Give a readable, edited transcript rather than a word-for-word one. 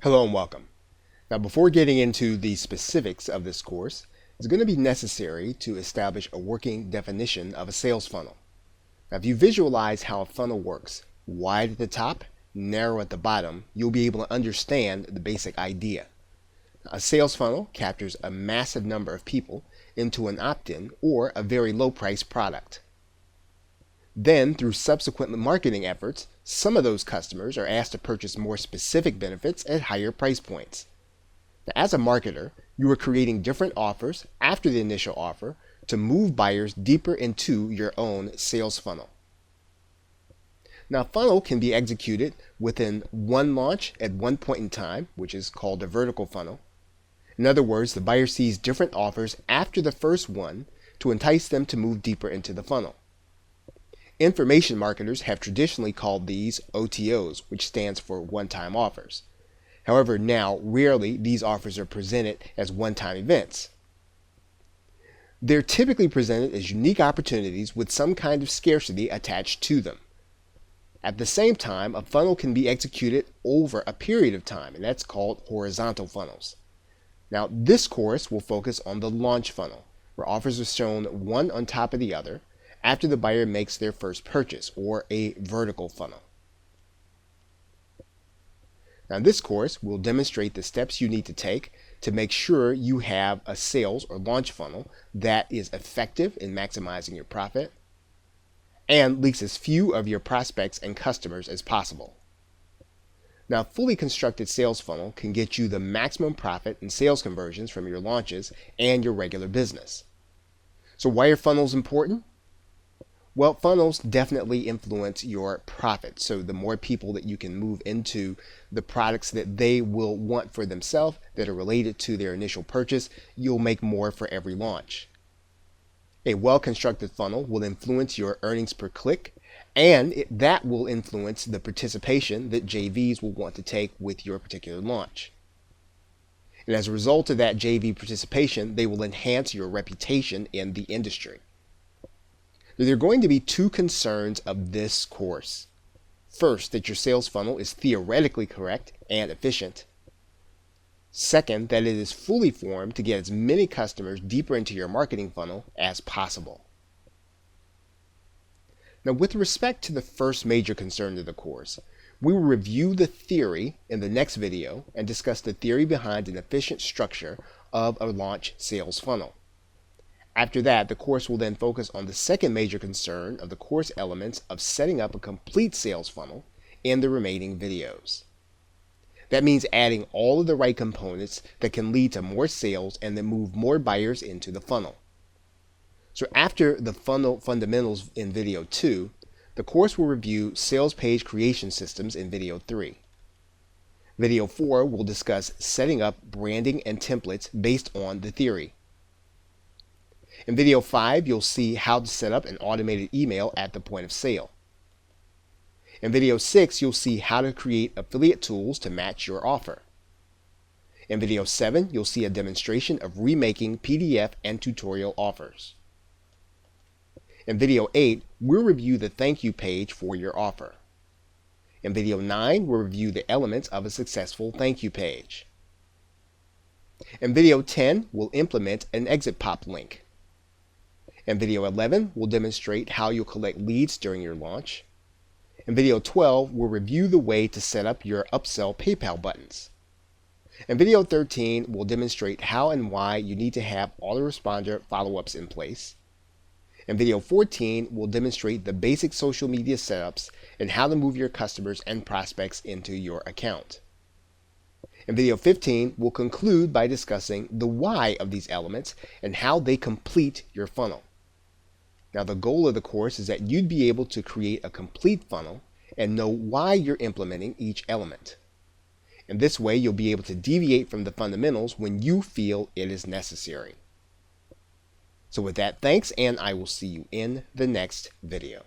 Hello and welcome. Now, before getting into the specifics of this course, it's going to be necessary to establish a working definition of a sales funnel. Now, if you visualize how a funnel works, wide at the top, narrow at the bottom, you'll be able to understand the basic idea. A sales funnel captures a massive number of people into an opt-in or a very low-priced product. Then, through subsequent marketing efforts, some of those customers are asked to purchase more specific benefits at higher price points. Now, as a marketer, you are creating different offers after the initial offer to move buyers deeper into your own sales funnel. Now, a funnel can be executed within one launch at one point in time, which is called a vertical funnel. In other words, the buyer sees different offers after the first one to entice them to move deeper into the funnel. Information marketers have traditionally called these OTOs, which stands for one-time offers. However, now rarely these offers are presented as one-time events. They're typically presented as unique opportunities with some kind of scarcity attached to them. At the same time, a funnel can be executed over a period of time, and that's called horizontal funnels. Now, this course will focus on the launch funnel, where offers are shown one on top of the other after the buyer makes their first purchase, or a vertical funnel. Now, this course will demonstrate the steps you need to take to make sure you have a sales or launch funnel that is effective in maximizing your profit and leaks as few of your prospects and customers as possible. Now, a fully constructed sales funnel can get you the maximum profit and sales conversions from your launches and your regular business. So why are funnels important? Well, funnels definitely influence your profit. So the more people that you can move into the products that they will want for themselves that are related to their initial purchase, you'll make more for every launch. A well-constructed funnel will influence your earnings per click, and that will influence the participation that JVs will want to take with your particular launch. And as a result of that JV participation, they will enhance your reputation in the industry. There are going to be two concerns of this course. First, that your sales funnel is theoretically correct and efficient. Second, that it is fully formed to get as many customers deeper into your marketing funnel as possible. Now, with respect to the first major concern of the course, we will review the theory in the next video and discuss the theory behind an efficient structure of a launch sales funnel. After that, the course will then focus on the second major concern of the course elements of setting up a complete sales funnel in the remaining videos. That means adding all of the right components that can lead to more sales and then move more buyers into the funnel. So after the funnel fundamentals in video 2, the course will review sales page creation systems in video 3. Video 4 will discuss setting up branding and templates based on the theory. In video 5, you'll see how to set up an automated email at the point of sale. In video 6, you'll see how to create affiliate tools to match your offer. In video 7, you'll see a demonstration of remaking PDF and tutorial offers. In video 8, we'll review the thank you page for your offer. In video 9, we'll review the elements of a successful thank you page. In video 10, we'll implement an exit pop link. In video 11, we'll demonstrate how you'll collect leads during your launch. In video 12, we'll review the way to set up your upsell PayPal buttons. In video 13, we'll demonstrate how and why you need to have autoresponder follow-ups in place. In video 14, we'll demonstrate the basic social media setups and how to move your customers and prospects into your account. In video 15, we'll conclude by discussing the why of these elements and how they complete your funnel. Now, the goal of the course is that you'd be able to create a complete funnel and know why you're implementing each element. In this way, you'll be able to deviate from the fundamentals when you feel it is necessary. So with that, thanks, and I will see you in the next video.